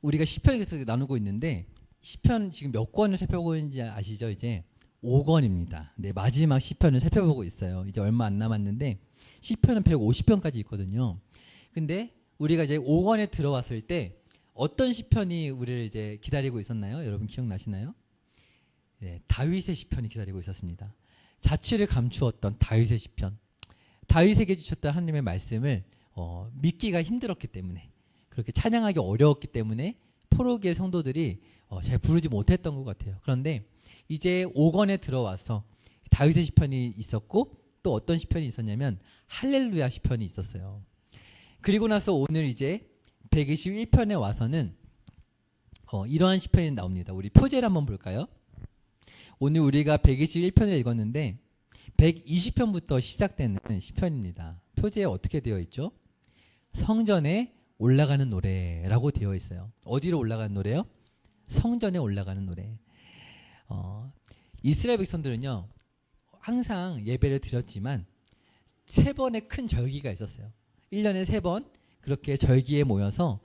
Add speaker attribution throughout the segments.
Speaker 1: 우리가 시편에 계속 나누고 있는데 시편 지금 몇 권을 살펴보고 있는지 아시죠? 이제 5권입니다. 네, 마지막 시편을 살펴보고 있어요. 이제 얼마 안 남았는데 시편은 150편까지 있거든요. 근데 우리가 이제 5권에 들어왔을 때 어떤 시편이 우리를 이제 기다리고 있었나요? 여러분 기억나시나요? 네, 다윗의 시편이 기다리고 있었습니다. 자취를 감추었던 다윗의 시편. 다윗에게 주셨던 하나님의 말씀을 믿기가 힘들었기 때문에, 그렇게 찬양하기 어려웠기 때문에 포로기의 성도들이 잘 부르지 못했던 것 같아요. 그런데 이제 5권에 들어와서 다윗의 시편이 있었고, 또 어떤 시편이 있었냐면 할렐루야 시편이 있었어요. 그리고 나서 오늘 이제 121편에 와서는 이러한 시편이 나옵니다. 우리 표제를 한번 볼까요? 오늘 우리가 121편을 읽었는데 120편부터 시작되는 시편입니다. 표제에 어떻게 되어 있죠? 성전에 올라가는 노래라고 되어 있어요. 어디로 올라가는 노래요? 성전에 올라가는 노래. 이스라엘 백성들은요, 항상 예배를 드렸지만 3번의 큰 절기가 있었어요. 1년에 3번 그렇게 절기에 모여서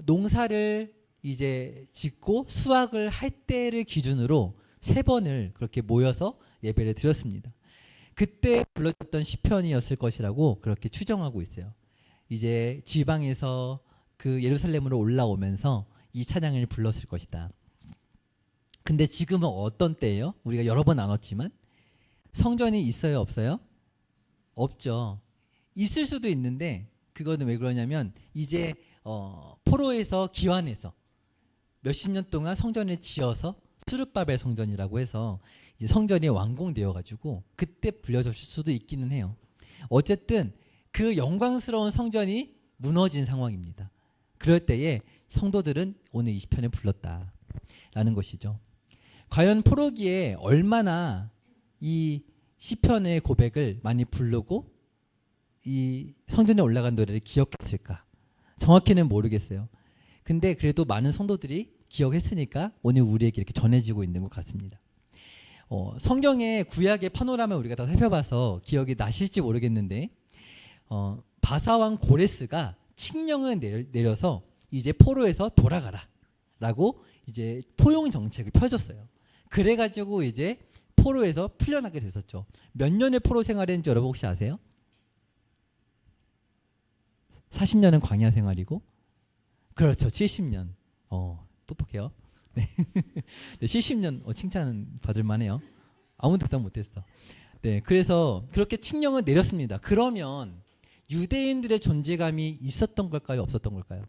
Speaker 1: 농사를 이제 짓고 수확을 할 때를 기준으로 3번을 그렇게 모여서 예배를 드렸습니다. 그때 불러줬던 시편이었을 것이라고 그렇게 추정하고 있어요. 이제 지방에서 그 예루살렘으로 올라오면서 이 찬양을 불렀을 것이다. 근데 지금은 어떤 때예요? 우리가 여러 번 나눴지만 성전이 있어요, 없어요? 없죠. 있을 수도 있는데 그거는 왜 그러냐면 이제 포로에서 기환해서 몇십 년 동안 성전을 지어서 스룹바벨 성전이라고 해서 이제 성전이 완공되어 가지고 그때 불려졌을 수도 있기는 해요. 어쨌든 그 영광스러운 성전이 무너진 상황입니다. 그럴 때에 성도들은 오늘 이 시편을 불렀다라는 것이죠. 과연 포로기에 얼마나 이 시편의 고백을 많이 부르고 이 성전에 올라간 노래를 기억했을까? 정확히는 모르겠어요. 근데 그래도 많은 성도들이 기억했으니까 오늘 우리에게 이렇게 전해지고 있는 것 같습니다. 성경의 구약의 파노라마 우리가 다 살펴봐서 기억이 나실지 모르겠는데 바사왕 고레스가 칙령을 내려서 이제 포로에서 돌아가라 라고 이제 포용 정책을 펴줬어요. 그래가지고 이제 포로에서 풀려나게 됐었죠. 몇 년의 포로 생활했는지 여러분 혹시 아세요? 40년은 광야 생활이고, 그렇죠, 70년. 똑똑해요. 네. 네, 70년 칭찬 받을 만해요. 아무도 대답 못했어. 네, 그래서 그렇게 칙령을 내렸습니다. 그러면 유대인들의 존재감이 있었던 걸까요, 없었던 걸까요?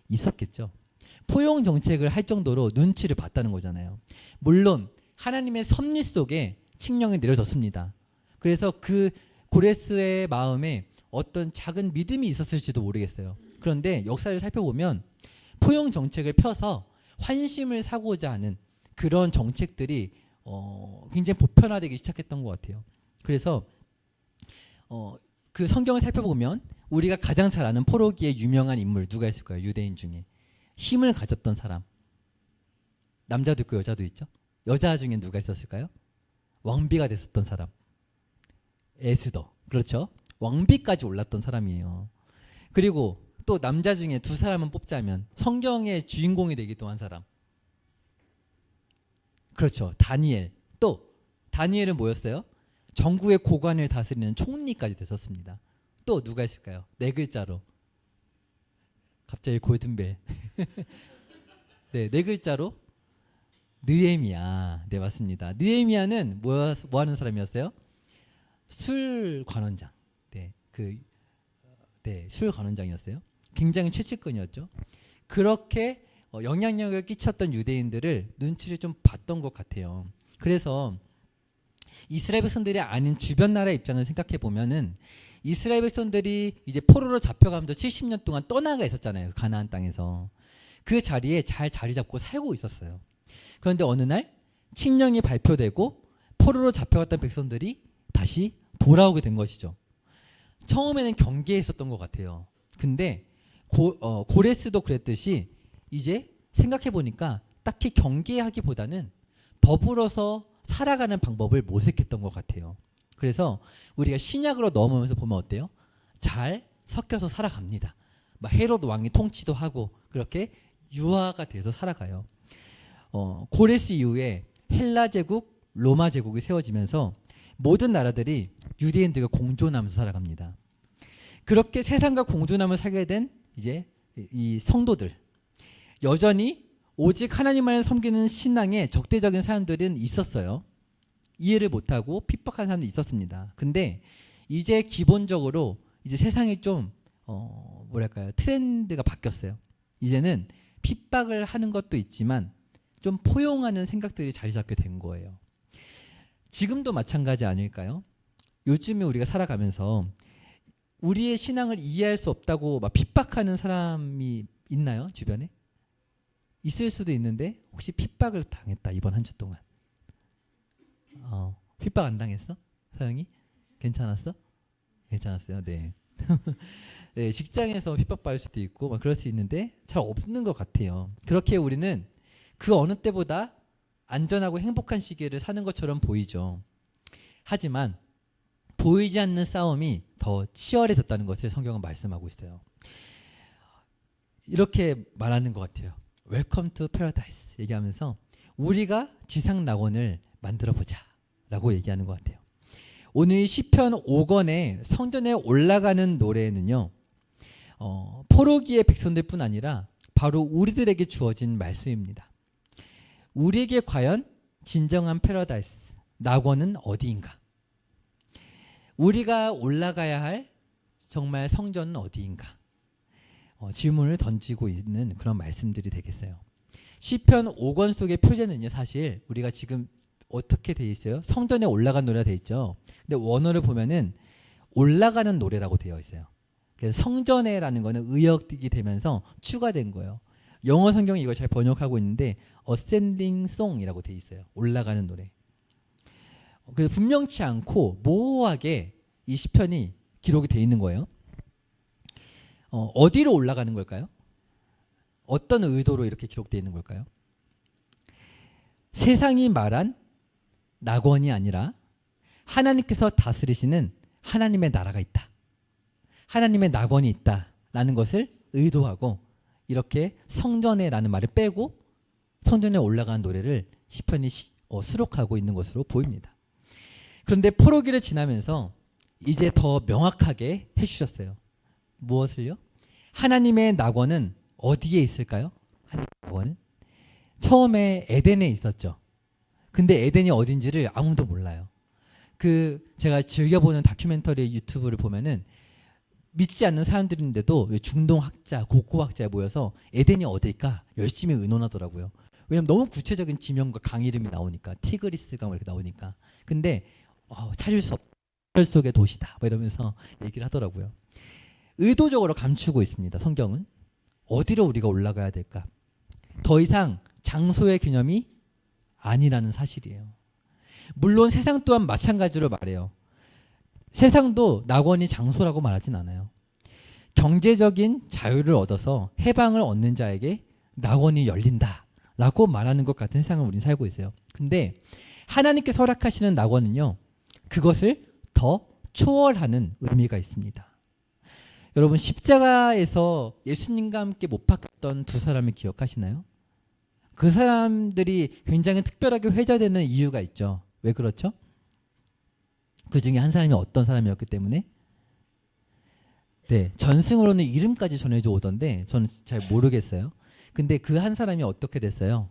Speaker 1: 있었겠죠. 포용 정책을 할 정도로 눈치를 봤다는 거잖아요. 물론 하나님의 섭리 속에 칙령이 내려졌습니다. 그래서 그 고레스의 마음에 어떤 작은 믿음이 있었을지도 모르겠어요. 그런데 역사를 살펴보면 포용 정책을 펴서 환심을 사고자 하는 그런 정책들이 굉장히 보편화되기 시작했던 것 같아요. 그래서 그 성경을 살펴보면 우리가 가장 잘 아는 포로기의 유명한 인물 누가 있을까요? 유대인 중에 힘을 가졌던 사람. 남자도 있고 여자도 있죠. 여자 중에 누가 있었을까요? 왕비가 됐었던 사람. 에스더. 그렇죠. 왕비까지 올랐던 사람이에요. 그리고 또 남자 중에 2사람은 뽑자면 성경의 주인공이 되기도 한 사람. 그렇죠. 다니엘. 또 다니엘은 뭐였어요? 전국의 고관을 다스리는 총리까지 됐었습니다. 또 누가 있을까요? 4글자로. 갑자기 골든벨. 네, 4글자로 느헤미야. 네, 맞습니다. 느헤미야는 뭐 하는 사람이었어요? 술 관원장. 술 관원장이었어요. 굉장히 최측근이었죠. 그렇게 영향력을 끼쳤던 유대인들을 눈치를 좀 봤던 것 같아요. 그래서 이스라엘 백성들이 아닌 주변 나라 입장을 생각해 보면은 이스라엘 백성들이 이제 포로로 잡혀가면서 70년 동안 떠나가 있었잖아요. 가나안 땅에서. 그 자리에 잘 자리 잡고 살고 있었어요. 그런데 어느 날 칙령이 발표되고 포로로 잡혀갔던 백성들이 다시 돌아오게 된 것이죠. 처음에는 경계했었던 것 같아요. 근데 고레스도 그랬듯이 이제 생각해 보니까 딱히 경계하기보다는 더불어서 살아가는 방법을 모색했던 것 같아요. 그래서 우리가 신약으로 넘어오면서 보면 어때요? 잘 섞여서 살아갑니다. 막 헤롯 왕이 통치도 하고 그렇게 유화가 돼서 살아가요. 고레스 이후에 헬라 제국, 로마 제국이 세워지면서 모든 나라들이 유대인들과 공존하면서 살아갑니다. 그렇게 세상과 공존하며 살게 된 이제 이 성도들, 여전히 오직 하나님만을 섬기는 신앙에 적대적인 사람들은 있었어요. 이해를 못하고 핍박하는 사람도 있었습니다. 근데 이제 기본적으로 이제 세상이 좀 뭐랄까요, 트렌드가 바뀌었어요. 이제는 핍박을 하는 것도 있지만 좀 포용하는 생각들이 자리 잡게 된 거예요. 지금도 마찬가지 아닐까요? 요즘에 우리가 살아가면서 우리의 신앙을 이해할 수 없다고 막 핍박하는 사람이 있나요? 주변에? 있을 수도 있는데 혹시 핍박을 당했다 이번 한 주 동안? 핍박 안 당했어? 서영이? 괜찮았어? 괜찮았어요. 네. 네, 직장에서 핍박받을 수도 있고 막 그럴 수 있는데 잘 없는 것 같아요. 그렇게 우리는 그 어느 때보다 안전하고 행복한 시기를 사는 것처럼 보이죠. 하지만 보이지 않는 싸움이 더 치열해졌다는 것을 성경은 말씀하고 있어요. 이렇게 말하는 것 같아요. Welcome to Paradise 얘기하면서 우리가 지상 낙원을 만들어보자 라고 얘기하는 것 같아요. 오늘 시편 5권의 성전에 올라가는 노래는요, 포로기의 백성들 뿐 아니라 바로 우리들에게 주어진 말씀입니다. 우리에게 과연 진정한 패러다이스, 낙원은 어디인가? 우리가 올라가야 할 정말 성전은 어디인가? 질문을 던지고 있는 그런 말씀들이 되겠어요. 시편 5권 속의 표제는요, 사실 우리가 지금 어떻게 돼 있어요? 성전에 올라간 노래가 돼 있죠. 근데 원어를 보면은 올라가는 노래라고 되어 있어요. 그래서 성전에라는 거는 의역이 되면서 추가된 거예요. 영어 성경이 이걸 잘 번역하고 있는데 ascending song이라고 돼 있어요. 올라가는 노래. 그래서 분명치 않고 모호하게 이 시편이 기록이 돼 있는 거예요. 어디로 올라가는 걸까요? 어떤 의도로 이렇게 기록되어 있는 걸까요? 세상이 말한 낙원이 아니라 하나님께서 다스리시는 하나님의 나라가 있다. 하나님의 낙원이 있다라는 것을 의도하고 이렇게 성전에라는 말을 빼고 성전에 올라가는 노래를 시편이 수록하고 있는 것으로 보입니다. 그런데 포로기를 지나면서 이제 더 명확하게 해주셨어요. 무엇을요? 하나님의 낙원은 어디에 있을까요? 하나님의 낙원은 처음에 에덴에 있었죠. 근데 에덴이 어딘지를 아무도 몰라요. 제가 즐겨보는 다큐멘터리 유튜브를 보면은 믿지 않는 사람들인데도 중동학자, 고고학자에 모여서 에덴이 어딜까 열심히 의논하더라고요. 왜냐면 너무 구체적인 지명과 강 이름이 나오니까, 티그리스강 이렇게 나오니까. 근데 찾을 수 없다. 별 속의 도시다. 뭐 이러면서 얘기를 하더라고요. 의도적으로 감추고 있습니다. 성경은. 어디로 우리가 올라가야 될까? 더 이상 장소의 개념이 아니라는 사실이에요. 물론 세상 또한 마찬가지로 말해요. 세상도 낙원이 장소라고 말하진 않아요. 경제적인 자유를 얻어서 해방을 얻는 자에게 낙원이 열린다라고 말하는 것 같은 세상을 우리는 살고 있어요. 근데 하나님께서 허락하시는 낙원은요, 그것을 더 초월하는 의미가 있습니다. 여러분, 십자가에서 예수님과 함께 못 박혔던 두 사람을 기억하시나요? 그 사람들이 굉장히 특별하게 회자되는 이유가 있죠. 왜 그렇죠? 그 중에 한 사람이 어떤 사람이었기 때문에? 네, 전승으로는 이름까지 전해져 오던데 저는 잘 모르겠어요. 근데 그 한 사람이 어떻게 됐어요?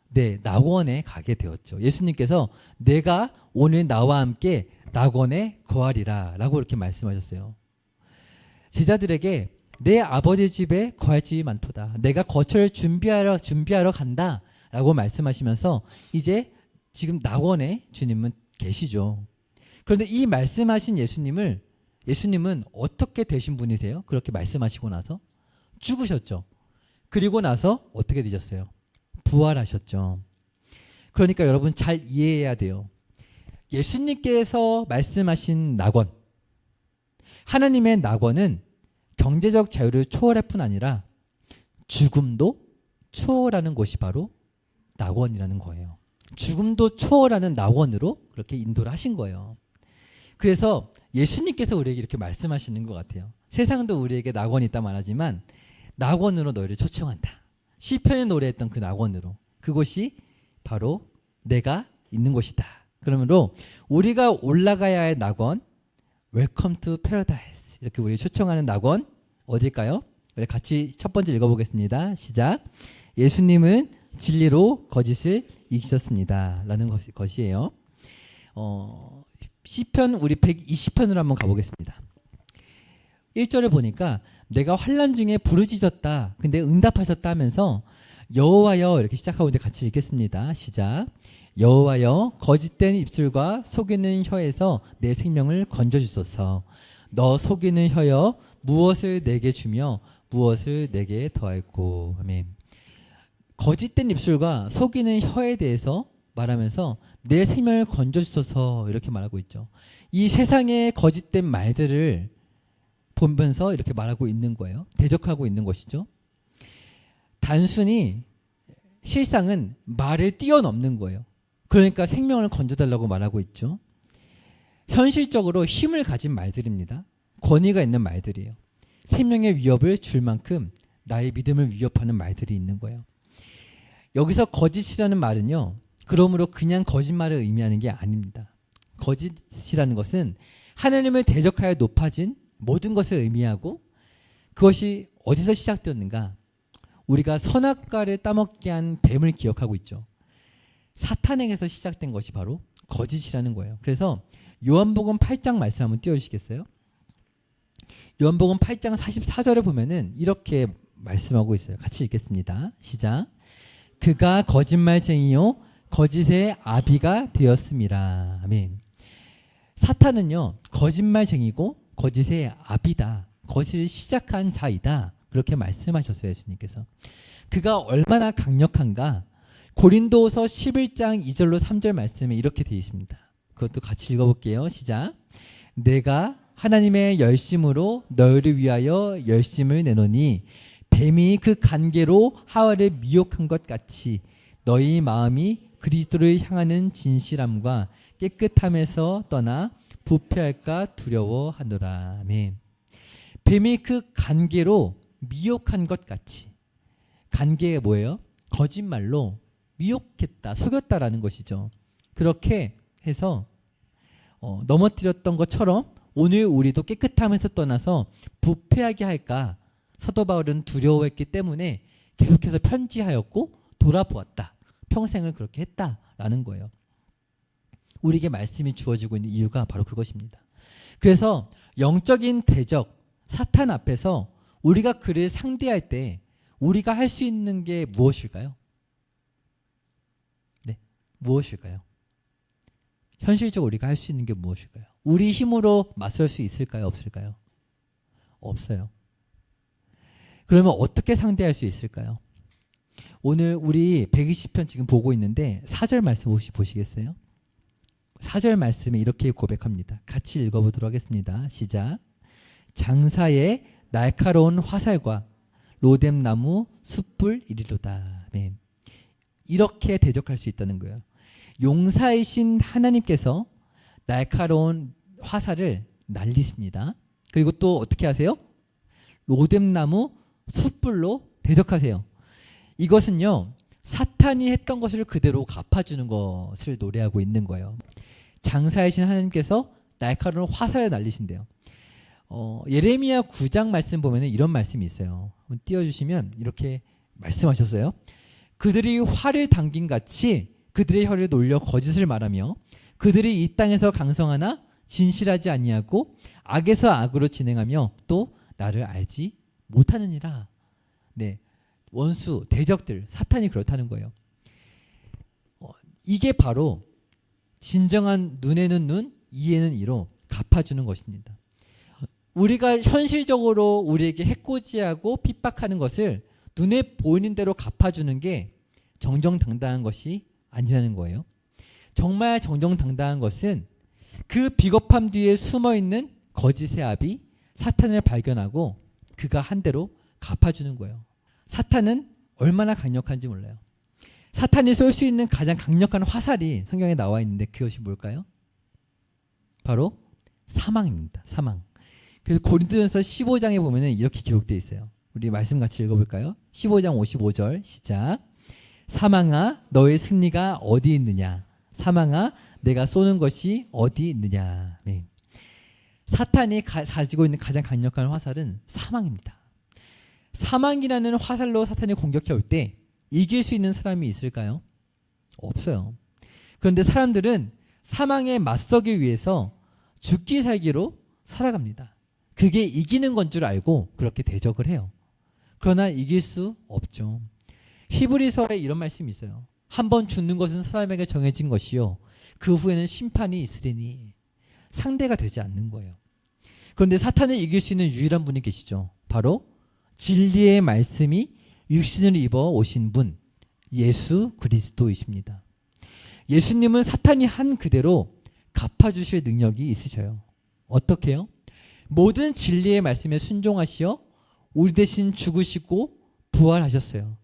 Speaker 1: 네, 낙원에 가게 되었죠. 예수님께서 내가 오늘 나와 함께 낙원에 거하리라 라고 이렇게 말씀하셨어요. 제자들에게 내 아버지 집에 거할 집이 많도다. 내가 거처를 준비하러 간다 라고 말씀하시면서 이제 지금 낙원에 주님은 계시죠. 그런데 이 말씀하신 예수님은 어떻게 되신 분이세요? 그렇게 말씀하시고 나서 죽으셨죠. 그리고 나서 어떻게 되셨어요? 부활하셨죠. 그러니까 여러분 잘 이해해야 돼요. 예수님께서 말씀하신 낙원, 하나님의 낙원은 경제적 자유를 초월할 뿐 아니라 죽음도 초월하는 곳이 바로 낙원이라는 거예요. 죽음도 초월하는 낙원으로 그렇게 인도를 하신 거예요. 그래서 예수님께서 우리에게 이렇게 말씀하시는 것 같아요. 세상도 우리에게 낙원이 있다 말하지만 낙원으로 너희를 초청한다. 시편에 노래했던 그 낙원으로. 그곳이 바로 내가 있는 곳이다. 그러므로 우리가 올라가야 할 낙원, 웰컴 투 패러다이스. 이렇게 우리 초청하는 낙원 어딜까요? 우리 같이 첫 번째 읽어보겠습니다. 시작. 예수님은 진리로 거짓을 이기셨습니다. 라는 것이에요. 시편 우리 120편으로 한번 가보겠습니다. 1절을 보니까 내가 환난 중에 부르짖었다. 근데 응답하셨다 하면서 여호와여 이렇게 시작하고 있는데 같이 읽겠습니다. 시작. 여호와여 거짓된 입술과 속이는 혀에서 내 생명을 건져주소서. 너 속이는 혀여 무엇을 내게 주며 무엇을 내게 더할꼬. 아멘. 거짓된 입술과 속이는 혀에 대해서 말하면서 내 생명을 건져주소서 이렇게 말하고 있죠. 이 세상의 거짓된 말들을 보면서 이렇게 말하고 있는 거예요. 대적하고 있는 것이죠. 단순히 실상은 말을 뛰어넘는 거예요. 그러니까 생명을 건져달라고 말하고 있죠. 현실적으로 힘을 가진 말들입니다. 권위가 있는 말들이에요. 생명의 위협을 줄 만큼 나의 믿음을 위협하는 말들이 있는 거예요. 여기서 거짓이라는 말은요. 그러므로 그냥 거짓말을 의미하는 게 아닙니다. 거짓이라는 것은 하나님을 대적하여 높아진 모든 것을 의미하고 그것이 어디서 시작되었는가? 우리가 선악과를 따먹게 한 뱀을 기억하고 있죠. 사탄에게서 시작된 것이 바로 거짓이라는 거예요. 그래서 요한복음 8장 말씀 한번 띄워주시겠어요? 요한복음 8장 44절에 보면은 이렇게 말씀하고 있어요. 같이 읽겠습니다. 시작. 그가 거짓말쟁이요 거짓의 아비가 되었음이라. 아멘. 사탄은요 거짓말쟁이고 거짓의 아비다. 거짓을 시작한 자이다. 그렇게 말씀하셨어요. 예수님께서. 그가 얼마나 강력한가. 고린도서 11장 2절로 3절 말씀에 이렇게 되어 있습니다. 그것도 같이 읽어볼게요. 시작. 내가 하나님의 열심으로 너희를 위하여 열심을 내노니 뱀이 그 간계로 하와를 미혹한 것 같이 너희 마음이 그리스도를 향하는 진실함과 깨끗함에서 떠나 부패할까 두려워하노라. 아멘. 뱀이 그 간계로 미혹한 것 같이. 간계가 뭐예요? 거짓말로 미혹했다, 속였다라는 것이죠. 그렇게 해서 넘어뜨렸던 것처럼 오늘 우리도 깨끗함에서 떠나서 부패하게 할까 사도 바울은 두려워했기 때문에 계속해서 편지하였고 돌아보았다. 평생을 그렇게 했다라는 거예요. 우리에게 말씀이 주어지고 있는 이유가 바로 그것입니다. 그래서 영적인 대적, 사탄 앞에서 우리가 그를 상대할 때 우리가 할 수 있는 게 무엇일까요? 네, 무엇일까요? 현실적으로 우리가 할 수 있는 게 무엇일까요? 우리 힘으로 맞설 수 있을까요? 없을까요? 없어요. 그러면 어떻게 상대할 수 있을까요? 오늘 우리 120편 지금 보고 있는데 4절 말씀 혹시 보시겠어요? 4절 말씀에 이렇게 고백합니다. 같이 읽어보도록 하겠습니다. 시작. 장사의 날카로운 화살과 로뎀나무 숯불 이리로다. 네. 이렇게 대적할 수 있다는 거예요. 용사이신 하나님께서 날카로운 화살을 날리십니다. 그리고 또 어떻게 하세요? 로뎀나무 숯불로 대적하세요. 이것은요 사탄이 했던 것을 그대로 갚아주는 것을 노래하고 있는 거예요. 장사이신 하나님께서 날카로운 화살을 날리신대요. 예레미야 9장 말씀 보면 이런 말씀이 있어요. 한번 띄워주시면 이렇게 말씀하셨어요. 그들이 활을 당긴 같이 그들의 혀를 놀려 거짓을 말하며 그들이 이 땅에서 강성하나 진실하지 아니하고 악에서 악으로 진행하며 또 나를 알지 못하느니라. 네, 원수, 대적들, 사탄이 그렇다는 거예요. 이게 바로 진정한 눈에는 눈, 이에는 이로 갚아주는 것입니다. 우리가 현실적으로 우리에게 해코지하고 핍박하는 것을 눈에 보이는 대로 갚아주는 게 정정당당한 것이 아니라는 거예요. 정말 정정당당한 것은 그 비겁함 뒤에 숨어있는 거짓의 아비 사탄을 발견하고 그가 한 대로 갚아주는 거예요. 사탄은 얼마나 강력한지 몰라요. 사탄이 쏠 수 있는 가장 강력한 화살이 성경에 나와 있는데 그것이 뭘까요? 바로 사망입니다. 사망. 그래서 고린도전서 15장에 보면은 이렇게 기록되어 있어요. 우리 말씀 같이 읽어볼까요? 15장 55절 시작. 사망아 너의 승리가 어디 있느냐? 사망아 내가 쏘는 것이 어디 있느냐? 아멘. 사탄이 가지고 있는 가장 강력한 화살은 사망입니다. 사망이라는 화살로 사탄이 공격해 올 때 이길 수 있는 사람이 있을까요? 없어요. 그런데 사람들은 사망에 맞서기 위해서 죽기 살기로 살아갑니다. 그게 이기는 건 줄 알고 그렇게 대적을 해요. 그러나 이길 수 없죠. 히브리서에 이런 말씀이 있어요. 한 번 죽는 것은 사람에게 정해진 것이요 그 후에는 심판이 있으리니. 상대가 되지 않는 거예요. 그런데 사탄을 이길 수 있는 유일한 분이 계시죠. 바로 진리의 말씀이 육신을 입어 오신 분 예수 그리스도이십니다. 예수님은 사탄이 한 그대로 갚아주실 능력이 있으셔요. 어떻게요? 모든 진리의 말씀에 순종하시어 우리 대신 죽으시고 부활하셨어요.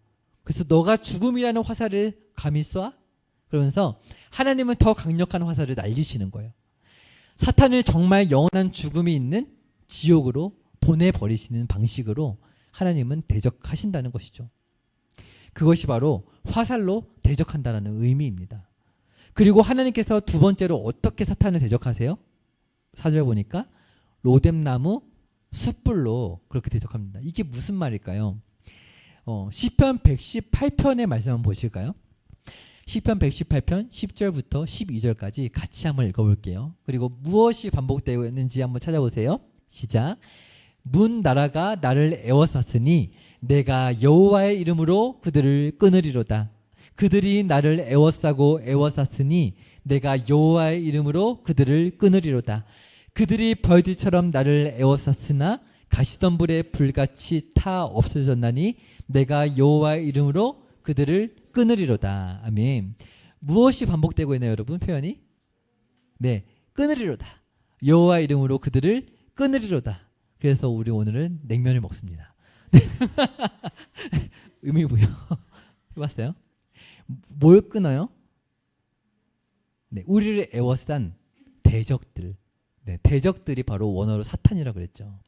Speaker 1: 그래서 너가 죽음이라는 화살을 감히 쏴? 그러면서 하나님은 더 강력한 화살을 날리시는 거예요. 사탄을 정말 영원한 죽음이 있는 지옥으로 보내버리시는 방식으로 하나님은 대적하신다는 것이죠. 그것이 바로 화살로 대적한다는 의미입니다. 그리고 하나님께서 두 번째로 어떻게 사탄을 대적하세요? 4절 보니까 로뎀나무 숯불로 그렇게 대적합니다. 이게 무슨 말일까요? 시편 118편의 말씀 한번 보실까요? 시편 118편 10절부터 12절까지 같이 한번 읽어볼게요. 그리고 무엇이 반복되고 있는지 한번 찾아보세요. 시작. 문 나라가 나를 애워쌌으니 내가 여호와의 이름으로 그들을 끊으리로다. 그들이 나를 애워싸고 애워쌌으니 내가 여호와의 이름으로 그들을 끊으리로다. 그들이 벌들처럼 나를 애워쌌으나 가시덤불에 불같이 타 없어졌나니 내가 여호와의 이름으로 그들을 끊으리로다. 아멘. 무엇이 반복되고 있나요, 여러분? 표현이? 네, 끊으리로다. 여호와 이름으로 그들을 끊으리로다. 그래서 우리 오늘은 냉면을 먹습니다. 의미부여. 해봤어요? 뭘 끊어요? 네, 우리를 애워싼 대적들. 네, 대적들이 바로 원어로 사탄이라고 그랬죠.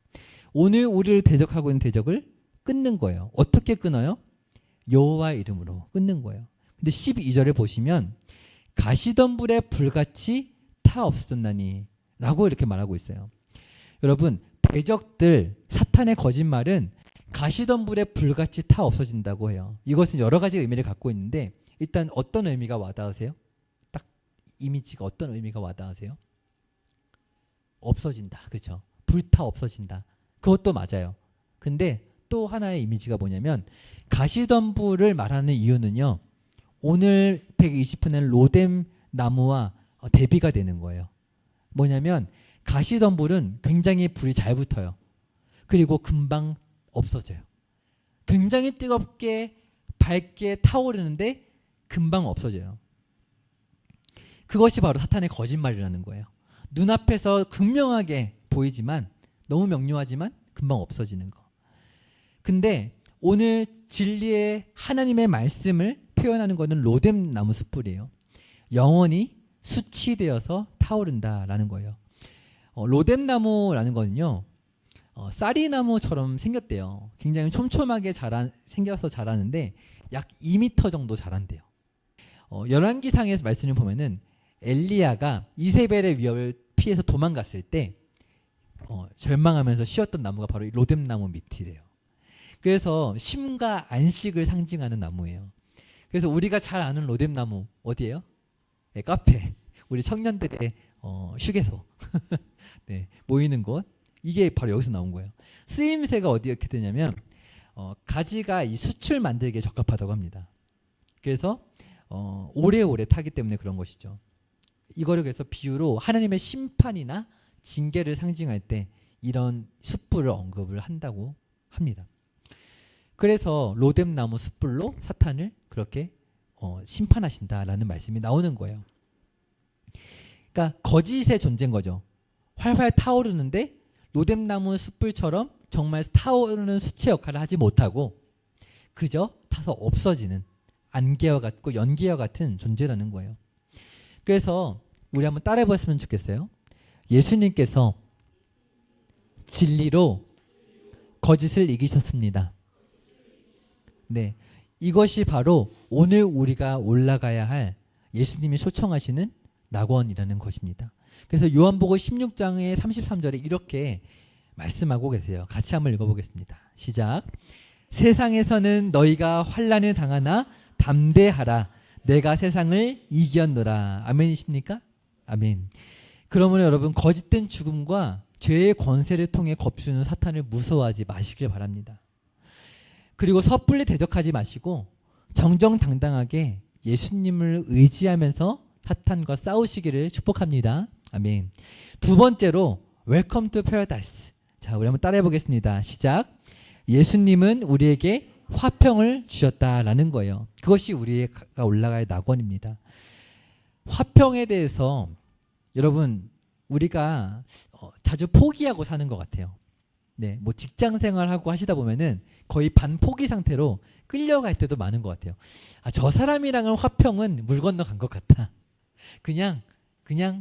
Speaker 1: 오늘 우리를 대적하고 있는 대적을 끊는 거예요. 어떻게 끊어요? 여호와 이름으로 끊는 거예요. 근데 12절에 보시면 가시덤불에 불같이 타 없어졌나니 라고 이렇게 말하고 있어요. 여러분, 대적들, 사탄의 거짓말은 가시덤불에 불같이 타 없어진다고 해요. 이것은 여러 가지 의미를 갖고 있는데 일단 어떤 의미가 와닿으세요? 딱 이미지가 어떤 의미가 와닿으세요? 없어진다. 그렇죠? 불타 없어진다. 그것도 맞아요. 근데 또 하나의 이미지가 뭐냐면 가시덤불을 말하는 이유는요. 오늘 120편의 로뎀 나무와 대비가 되는 거예요. 뭐냐면 가시덤불은 굉장히 불이 잘 붙어요. 그리고 금방 없어져요. 굉장히 뜨겁게 밝게 타오르는데 금방 없어져요. 그것이 바로 사탄의 거짓말이라는 거예요. 눈앞에서 극명하게 보이지만 너무 명료하지만 금방 없어지는 거. 근데 오늘 진리의 하나님의 말씀을 표현하는 것은 로뎀 나무 숯불이에요. 영원히 숯이 되어서 타오른다라는 거예요. 로뎀 나무라는 거는요. 쌀이나무처럼 생겼대요. 굉장히 촘촘하게 생겨서 자라는데 약 2m 정도 자란대요. 열왕기상에서 말씀을 보면은 엘리야가 이세벨의 위협을 피해서 도망갔을 때 절망하면서 쉬었던 나무가 바로 이 로뎀 나무 밑이래요. 그래서 쉼과 안식을 상징하는 나무예요. 그래서 우리가 잘 아는 로뎀 나무 어디예요? 네, 카페. 우리 청년들의 휴게소. 네, 모이는 곳. 이게 바로 여기서 나온 거예요. 쓰임새가 어디에 되냐면 가지가 이 숯을 만들기에 적합하다고 합니다. 그래서 오래오래 타기 때문에 그런 것이죠. 이거를 그래서 비유로 하나님의 심판이나 징계를 상징할 때 이런 숯불을 언급을 한다고 합니다. 그래서 로뎀 나무 숯불로 사탄을 그렇게 심판하신다라는 말씀이 나오는 거예요. 그러니까 거짓의 존재인 거죠. 활활 타오르는데 로뎀 나무 숯불처럼 정말 타오르는 숯의 역할을 하지 못하고 그저 타서 없어지는 안개와 같고 연기와 같은 존재라는 거예요. 그래서 우리 한번 따라해 보셨으면 좋겠어요. 예수님께서 진리로 거짓을 이기셨습니다. 네, 이것이 바로 오늘 우리가 올라가야 할 예수님이 초청하시는 낙원이라는 것입니다. 그래서 요한복음 16장의 33절에 이렇게 말씀하고 계세요. 같이 한번 읽어보겠습니다. 시작. 세상에서는 너희가 환난을 당하나 담대하라. 내가 세상을 이겼노라. 아멘이십니까? 아멘. 그러므로 여러분, 거짓된 죽음과 죄의 권세를 통해 겁주는 사탄을 무서워하지 마시길 바랍니다. 그리고 섣불리 대적하지 마시고 정정당당하게 예수님을 의지하면서 사탄과 싸우시기를 축복합니다. 아멘. 두 번째로 웰컴 투 패러다이스. 자, 우리 한번 따라해 보겠습니다. 시작. 예수님은 우리에게 화평을 주셨다라는 거예요. 그것이 우리가 올라갈 낙원입니다. 화평에 대해서 여러분, 우리가 자주 포기하고 사는 것 같아요. 네, 뭐 직장 생활하고 하시다 보면은 거의 반포기 상태로 끌려갈 때도 많은 것 같아요. 아, 저 사람이랑은 화평은 물 건너간 것 같다. 그냥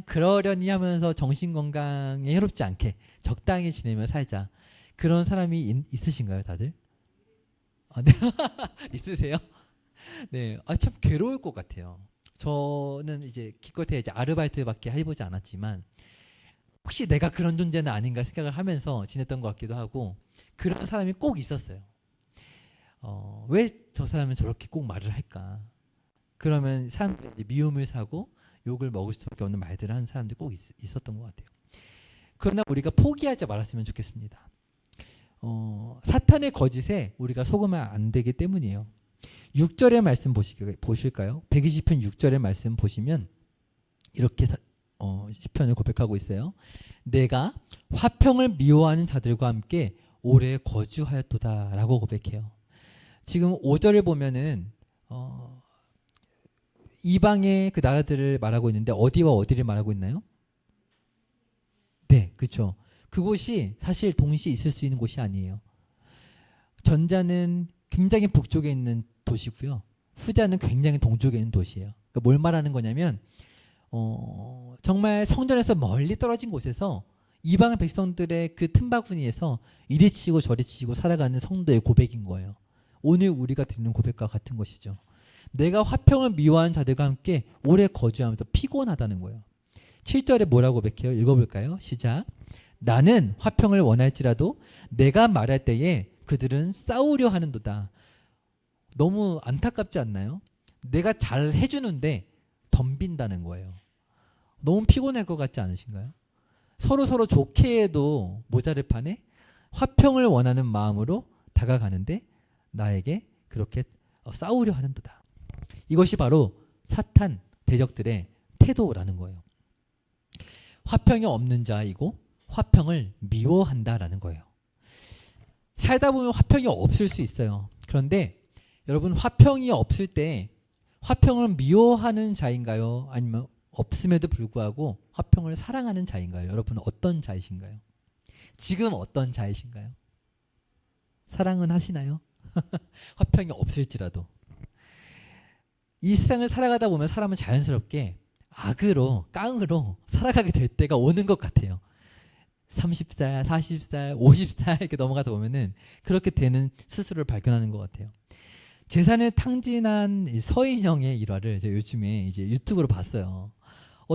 Speaker 1: 그러려니 하면서 정신 건강에 해롭지 않게 적당히 지내며 살자. 그런 사람이 있으신가요, 다들? 아, 네. 있으세요? 네, 아, 참 괴로울 것 같아요. 저는 이제 기껏해 이제 아르바이트밖에 해보지 않았지만 혹시 내가 그런 존재는 아닌가 생각을 하면서 지냈던 것 같기도 하고, 그런 사람이 꼭 있었어요. 왜 저 사람은 저렇게 꼭 말을 할까? 그러면 사람들이 이제 미움을 사고 욕을 먹을 수밖에 없는 말들을 하는 사람들이 꼭 있었던 것 같아요. 그러나 우리가 포기하지 말았으면 좋겠습니다. 사탄의 거짓에 우리가 속으면 안 되기 때문이에요. 6절의 말씀 보실까요? 120편 6절의 말씀 보시면 이렇게 시편을 고백하고 있어요. 내가 화평을 미워하는 자들과 함께 오래 거주하였도다 라고 고백해요. 지금 5절을 보면은 이방의 그 나라들을 말하고 있는데 어디와 어디를 말하고 있나요? 네, 그렇죠. 그곳이 사실 동시에 있을 수 있는 곳이 아니에요. 전자는 굉장히 북쪽에 있는 도시고요. 후자는 굉장히 동쪽에 있는 도시예요. 그러니까 뭘 말하는 거냐면 정말 성전에서 멀리 떨어진 곳에서 이방 백성들의 그 틈바구니에서 이리 치고 저리 치고 살아가는 성도의 고백인 거예요. 오늘 우리가 듣는 고백과 같은 것이죠. 내가 화평을 미워하는 자들과 함께 오래 거주하면서 피곤하다는 거예요. 7절에 뭐라고 고백해요? 읽어볼까요? 시작. 나는 화평을 원할지라도 내가 말할 때에 그들은 싸우려 하는도다. 너무 안타깝지 않나요? 내가 잘 해주는데 덤빈다는 거예요. 너무 피곤할 것 같지 않으신가요? 서로 좋게 해도 모자를 파네? 화평을 원하는 마음으로 다가가는데 나에게 그렇게 싸우려 하는도다. 이것이 바로 사탄 대적들의 태도라는 거예요. 화평이 없는 자이고 화평을 미워한다라는 거예요. 살다 보면 화평이 없을 수 있어요. 그런데 여러분, 화평이 없을 때 화평을 미워하는 자인가요? 아니면 없음에도 불구하고 화평을 사랑하는 자인가요? 여러분, 어떤 자이신가요? 지금 어떤 자이신가요? 사랑은 하시나요? 화평이 없을지라도. 이 세상을 살아가다 보면 사람은 자연스럽게 악으로, 깡으로 살아가게 될 때가 오는 것 같아요. 30살, 40살, 50살 이렇게 넘어가다 보면은 그렇게 되는 스스로를 발견하는 것 같아요. 재산을 탕진한 서인영의 일화를 제가 요즘에 이제 유튜브로 봤어요.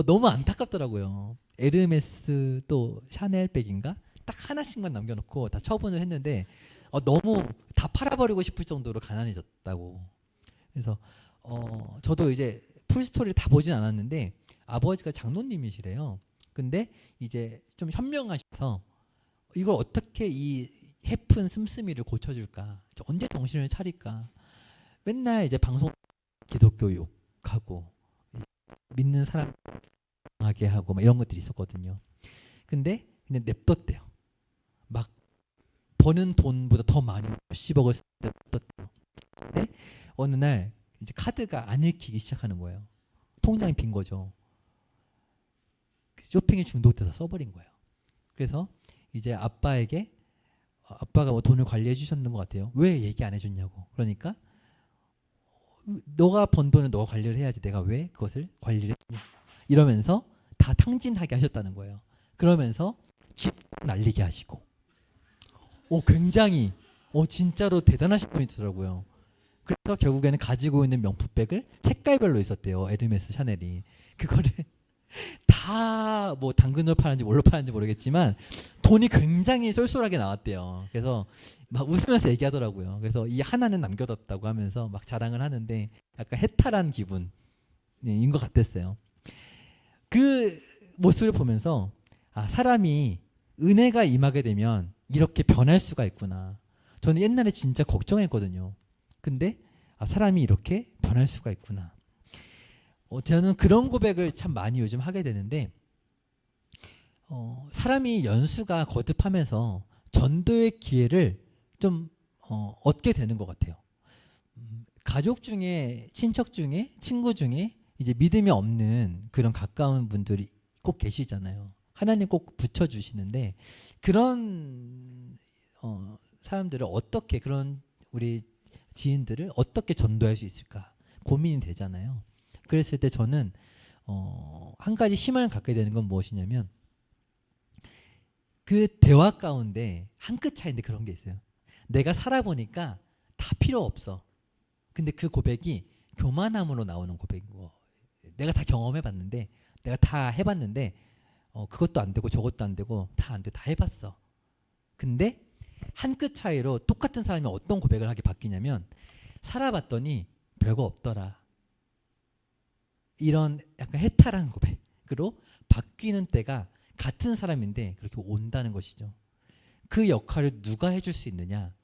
Speaker 1: 너무 안타깝더라고요. 에르메스 또 샤넬백인가? 딱 하나씩만 남겨놓고 다 처분을 했는데 너무 다 팔아버리고 싶을 정도로 가난해졌다고. 그래서 저도 이제 풀스토리를 다 보진 않았는데 아버지가 장로님이시래요. 근데 이제 좀 현명하셔서 이걸 어떻게 이 해픈 씀씀이를 고쳐줄까? 언제 정신을 차릴까? 맨날 이제 방송 기독교 욕하고 믿는 사람 하게 하고 막 이런 것들이 있었거든요. 근데 그냥 냅뒀대요. 막 버는 돈보다 더 많이 몇십억을 냅뒀대요. 근데 어느 날 이제 카드가 안 읽히기 시작하는 거예요. 통장이 빈 거죠. 쇼핑에 중독돼서 써버린 거예요. 그래서 이제 아빠에게 아빠가 뭐 돈을 관리해 주셨는 것 같아요. 왜 얘기 안 해줬냐고. 그러니까 너가 번 돈은 너가 관리를 해야지 내가 왜 그것을 관리를 했냐. 이러면서 다 탕진하게 하셨다는 거예요. 그러면서 집 날리게 하시고 굉장히 진짜로 대단하신 분이더라고요. 그래서 결국에는 가지고 있는 명품백을 색깔별로 있었대요. 에르메스, 샤넬이. 그거를 다 뭐 당근으로 파는지 뭘로 파는지 모르겠지만 돈이 굉장히 쏠쏠하게 나왔대요. 그래서 막 웃으면서 얘기하더라고요. 그래서 이 하나는 남겨뒀다고 하면서 막 자랑을 하는데 약간 해탈한 기분인 것 같았어요. 그 모습을 보면서 사람이 은혜가 임하게 되면 이렇게 변할 수가 있구나. 저는 옛날에 진짜 걱정했거든요. 근데 사람이 이렇게 변할 수가 있구나. 저는 그런 고백을 참 많이 요즘 하게 되는데 사람이 연수가 거듭하면서 전도의 기회를 좀 얻게 되는 것 같아요. 가족 중에, 친척 중에, 친구 중에 이제 믿음이 없는 그런 가까운 분들이 꼭 계시잖아요. 하나님 꼭 붙여주시는데 그런 사람들을 어떻게, 그런 우리 지인들을 어떻게 전도할 수 있을까 고민이 되잖아요. 그랬을 때 저는 한 가지 희망을 갖게 되는 건 무엇이냐면 그 대화 가운데 한 끗 차이인데 그런 게 있어요. 내가 살아보니까 다 필요 없어. 근데 그 고백이 교만함으로 나오는 고백인 거. 내가 다 경험해봤는데, 내가 다 해봤는데 그것도 안 되고 저것도 안 되고 다 안 돼. 다 해봤어. 근데 한 끗 차이로 똑같은 사람이 어떤 고백을 하게 바뀌냐면 살아봤더니 별거 없더라. 이런 약간 해탈한 고백으로 바뀌는 때가 같은 사람인데 그렇게 온다는 것이죠. 그 역할을 누가 해줄 수 있느냐?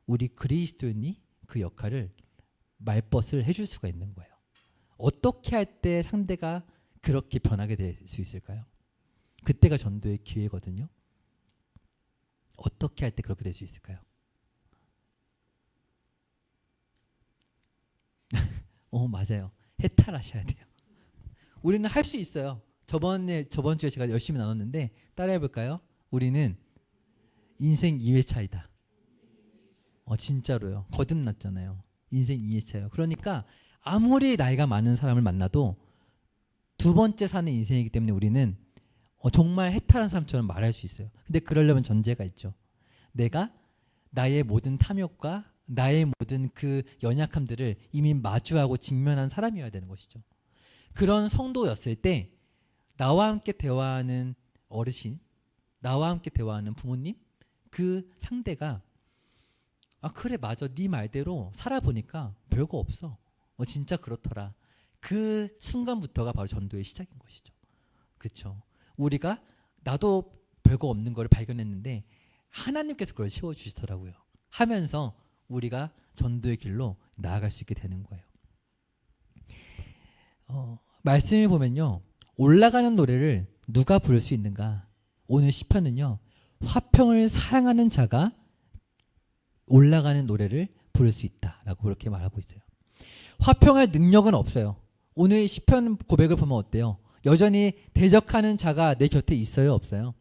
Speaker 1: 우리 그리스도인이 그 역할을 말벗을 해줄 수가 있는 거예요. 어떻게 할 때 상대가 그렇게 변하게 될 수 있을까요? 그때가 전도의 기회거든요. 어떻게 할 때 그렇게 될 수 있을까요? 맞아요. 해탈하셔야 돼요. 우리는 할 수 있어요. 저번 주에 제가 열심히 나눴는데 따라해 볼까요? 우리는 인생 2회차이다. 진짜로요. 거듭났잖아요. 인생 2회차예요. 그러니까 아무리 나이가 많은 사람을 만나도 두 번째 사는 인생이기 때문에 우리는 정말 해탈한 사람처럼 말할 수 있어요. 근데 그러려면 전제가 있죠. 내가 나의 모든 탐욕과 나의 모든 그 연약함들을 이미 마주하고 직면한 사람이어야 되는 것이죠. 그런 성도였을 때 나와 함께 대화하는 어르신, 나와 함께 대화하는 부모님, 그 상대가 그래 맞아, 네 말대로 살아보니까 별거 없어. 진짜 그렇더라. 그 순간부터가 바로 전도의 시작인 것이죠. 그렇죠? 우리가 나도 별거 없는 걸 발견했는데 하나님께서 그걸 채워주시더라고요. 하면서 우리가 전도의 길로 나아갈 수 있게 되는 거예요. 말씀을 보면요. 올라가는 노래를 누가 부를 수 있는가? 오늘 시편은요. 화평을 사랑하는 자가 올라가는 노래를 부를 수 있다라고 그렇게 말하고 있어요. 화평할 능력은 없어요. 오늘 시편 고백을 보면 어때요? 여전히 대적하는 자가 내 곁에 있어요? 없어요?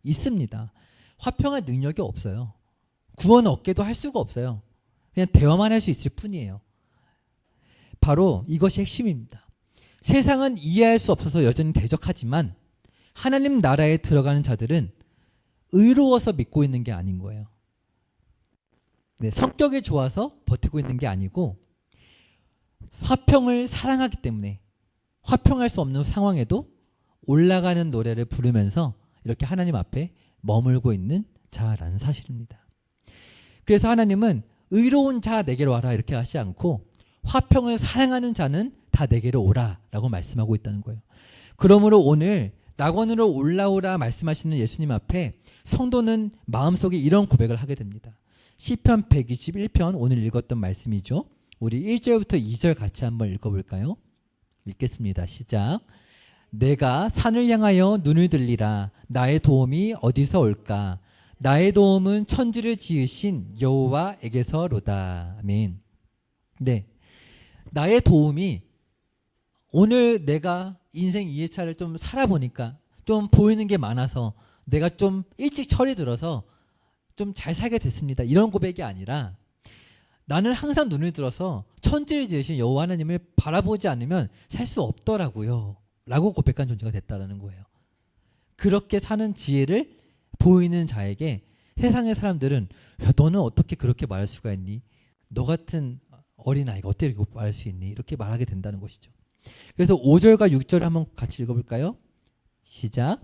Speaker 1: 있습니다. 화평할 능력이 없어요. 구원 얻게도 할 수가 없어요. 그냥 대화만 할 수 있을 뿐이에요. 바로 이것이 핵심입니다. 세상은 이해할 수 없어서 여전히 대적하지만 하나님 나라에 들어가는 자들은 의로워서 믿고 있는 게 아닌 거예요. 성격이 좋아서 버티고 있는 게 아니고 화평을 사랑하기 때문에 화평할 수 없는 상황에도 올라가는 노래를 부르면서 이렇게 하나님 앞에 머물고 있는 자라는 사실입니다. 그래서 하나님은 의로운 자 내게로 와라 이렇게 하지 않고 화평을 사랑하는 자는 다 내게로 오라 라고 말씀하고 있다는 거예요. 그러므로 오늘 낙원으로 올라오라 말씀하시는 예수님 앞에 성도는 마음속에 이런 고백을 하게 됩니다. 시편 121편 오늘 읽었던 말씀이죠. 우리 1절부터 2절 같이 한번 읽어볼까요? 읽겠습니다. 시작. 내가 산을 향하여 눈을 들리라. 나의 도움이 어디서 올까? 나의 도움은 천지를 지으신 여호와에게서로다. 아멘. 네, 나의 도움이 오늘 내가 인생 2회차를 좀 살아보니까 좀 보이는 게 많아서 내가 좀 일찍 철이 들어서 좀 잘 살게 됐습니다. 이런 고백이 아니라 나는 항상 눈을 들어서 천지를 지으신 여호와 하나님을 바라보지 않으면 살 수 없더라고요. 라고 고백한 존재가 됐다는 거예요. 그렇게 사는 지혜를 보이는 자에게 세상의 사람들은 야, 너는 어떻게 그렇게 말할 수가 있니? 너 같은 어린아이가 어떻게 이렇게 말할 수 있니? 이렇게 말하게 된다는 것이죠. 그래서 5절과 6절 한번 같이 읽어볼까요? 시작.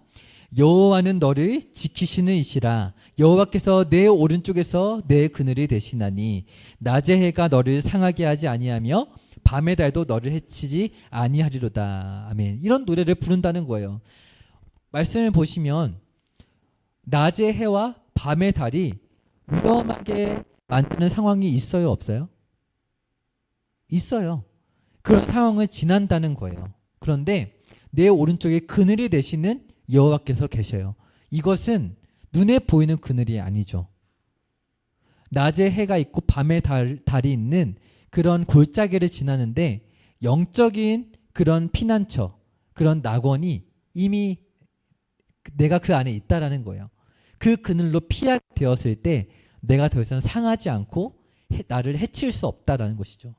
Speaker 1: 여호와는 너를 지키시는 이시라. 여호와께서 내 오른쪽에서 내 그늘이 되시나니 낮의 해가 너를 상하게 하지 아니하며 밤의 달도 너를 해치지 아니하리로다. 아멘. 이런 노래를 부른다는 거예요. 말씀을 보시면 낮의 해와 밤의 달이 위험하게 만드는 상황이 있어요, 없어요? 있어요. 그런 상황을 지난다는 거예요. 그런데 내 오른쪽에 그늘이 되시는 여호와께서 계셔요. 이것은 눈에 보이는 그늘이 아니죠. 낮에 해가 있고 밤에 달이 있는 그런 골짜기를 지나는데 영적인 그런 피난처, 그런 낙원이 이미 내가 그 안에 있다라는 거예요. 그 그늘로 피하게 되었을 때 내가 더 이상 상하지 않고 나를 해칠 수 없다라는 것이죠.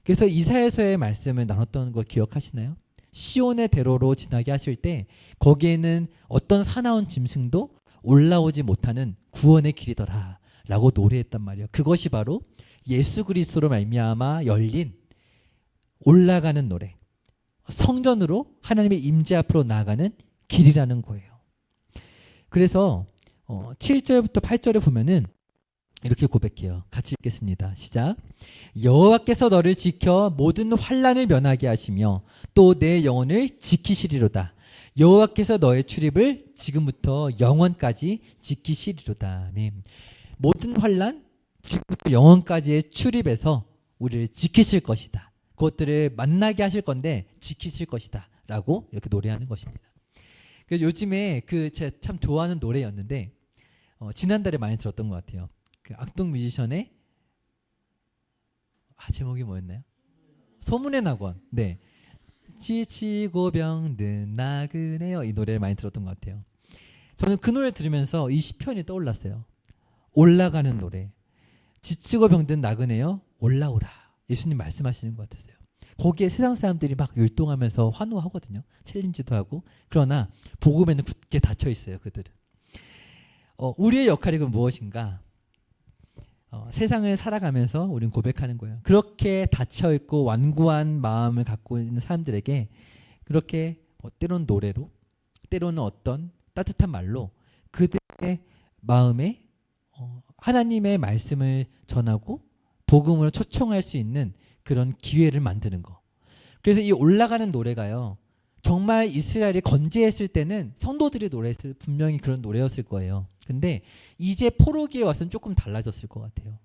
Speaker 1: 그래서 이사야서의 말씀을 나눴던 거 기억하시나요? 시온의 대로로 지나게 하실 때 거기에는 어떤 사나운 짐승도 올라오지 못하는 구원의 길이더라 라고 노래했단 말이에요. 그것이 바로 예수 그리스도로 말미암아 열린 올라가는 노래, 성전으로 하나님의 임재 앞으로 나아가는 길이라는 거예요. 그래서 7절부터 8절에 보면은 이렇게 고백해요. 같이 읽겠습니다. 시작. 여호와께서 너를 지켜 모든 환난을 면하게 하시며 또 내 영혼을 지키시리로다. 여호와께서 너의 출입을 지금부터 영원까지 지키시리로다. 아멘. 모든 환난, 지금부터 영원까지의 출입에서 우리를 지키실 것이다. 그것들을 만나게 하실 건데 지키실 것이다. 라고 이렇게 노래하는 것입니다. 그래서 요즘에 제가 참 좋아하는 노래였는데 지난달에 많이 들었던 것 같아요. 그 악동 뮤지션의 제목이 뭐였나요? 소문의 낙원. 네. 지치고 병든 나그네여, 이 노래를 많이 들었던 것 같아요. 저는 그 노래 들으면서 이 시편이 떠올랐어요. 올라가는 노래. 지치고 병든 나그네여 올라오라. 예수님 말씀하시는 것 같았어요. 거기에 세상 사람들이 막 율동하면서 환호하거든요. 챌린지도 하고. 그러나 복음에는 굳게 닫혀 있어요. 그들은. 우리의 역할이 그럼 무엇인가? 세상을 살아가면서 우리는 고백하는 거예요. 그렇게 닫혀있고 완고한 마음을 갖고 있는 사람들에게 그렇게 때로는 노래로, 때로는 어떤 따뜻한 말로 그들의 마음에 하나님의 말씀을 전하고 복음으로 초청할 수 있는 그런 기회를 만드는 거. 그래서 이 올라가는 노래가요, 정말 이스라엘이 건재했을 때는 성도들이 노래했을, 분명히 그런 노래였을 거예요. 근데 이제 포로기에 와서는 조금 달라졌을 것 같아요.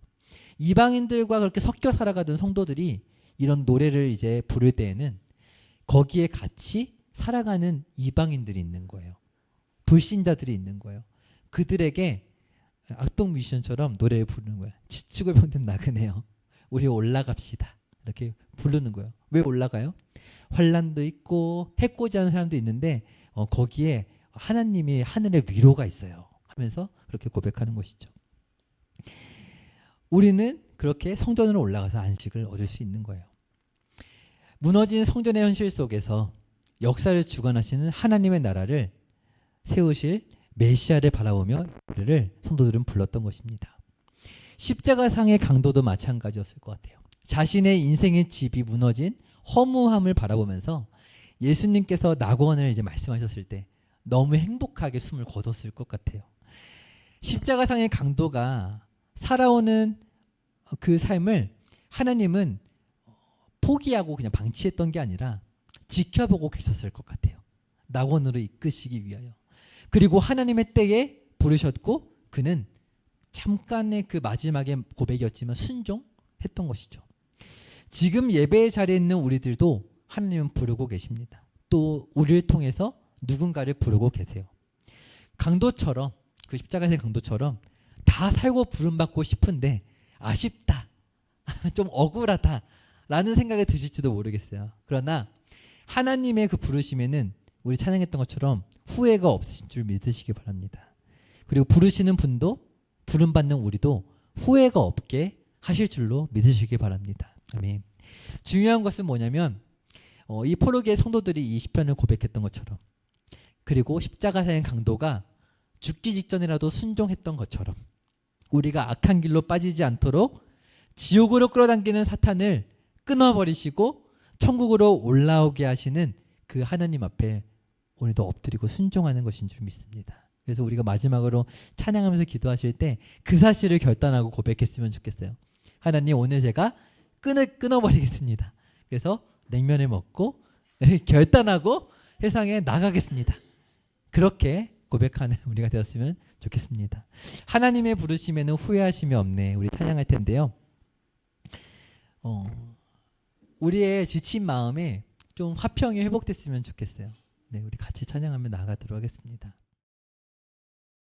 Speaker 1: 이방인들과 그렇게 섞여 살아가던 성도들이 이런 노래를 이제 부를 때에는 거기에 같이 살아가는 이방인들이 있는 거예요. 불신자들이 있는 거예요. 그들에게 악동 뮤지션처럼 노래를 부르는 거예요. 지치고 병든 나그네요. 우리 올라갑시다. 이렇게 부르는 거예요. 왜 올라가요? 환난도 있고 해코지하는 사람도 있는데 거기에 하나님이 하늘의 위로가 있어요 하면서 그렇게 고백하는 것이죠. 우리는 그렇게 성전으로 올라가서 안식을 얻을 수 있는 거예요. 무너진 성전의 현실 속에서 역사를 주관하시는 하나님의 나라를 세우실 메시아를 바라보며 이를 성도들은 불렀던 것입니다. 십자가상의 강도도 마찬가지였을 것 같아요. 자신의 인생의 집이 무너진 허무함을 바라보면서 예수님께서 낙원을 이제 말씀하셨을 때 너무 행복하게 숨을 거뒀을 것 같아요. 십자가상의 강도가 살아오는 그 삶을 하나님은 포기하고 그냥 방치했던 게 아니라 지켜보고 계셨을 것 같아요. 낙원으로 이끄시기 위하여. 그리고 하나님의 때에 부르셨고 그는 잠깐의 그 마지막의 고백이었지만 순종했던 것이죠. 지금 예배의 자리에 있는 우리들도 하나님은 부르고 계십니다. 또 우리를 통해서 누군가를 부르고 계세요. 강도처럼, 그 십자가의 강도처럼 다 살고 부름받고 싶은데 아쉽다, 좀 억울하다 라는 생각이 드실지도 모르겠어요. 그러나 하나님의 그 부르심에는 우리 찬양했던 것처럼 후회가 없으신 줄 믿으시기 바랍니다. 그리고 부르시는 분도 부름받는 우리도 후회가 없게 하실 줄로 믿으시기 바랍니다. 아멘. 중요한 것은 뭐냐면 이 포로기의 성도들이 이 시편을 고백했던 것처럼, 그리고 십자가상의 강도가 죽기 직전이라도 순종했던 것처럼 우리가 악한 길로 빠지지 않도록 지옥으로 끌어당기는 사탄을 끊어버리시고 천국으로 올라오게 하시는 그 하나님 앞에 오늘도 엎드리고 순종하는 것인 줄 믿습니다. 그래서 우리가 마지막으로 찬양하면서 기도하실 때 그 사실을 결단하고 고백했으면 좋겠어요. 하나님, 오늘 제가 끊어버리겠습니다. 그래서 냉면을 먹고 결단하고 세상에 나가겠습니다. 그렇게 고백하는 우리가 되었으면 좋겠습니다. 하나님의 부르심에는 후회하심이 없네. 우리 찬양할 텐데요. 우리의 지친 마음에 좀 화평이 회복됐으면 좋겠어요. 네, 우리 같이 찬양하며 나가도록 하겠습니다.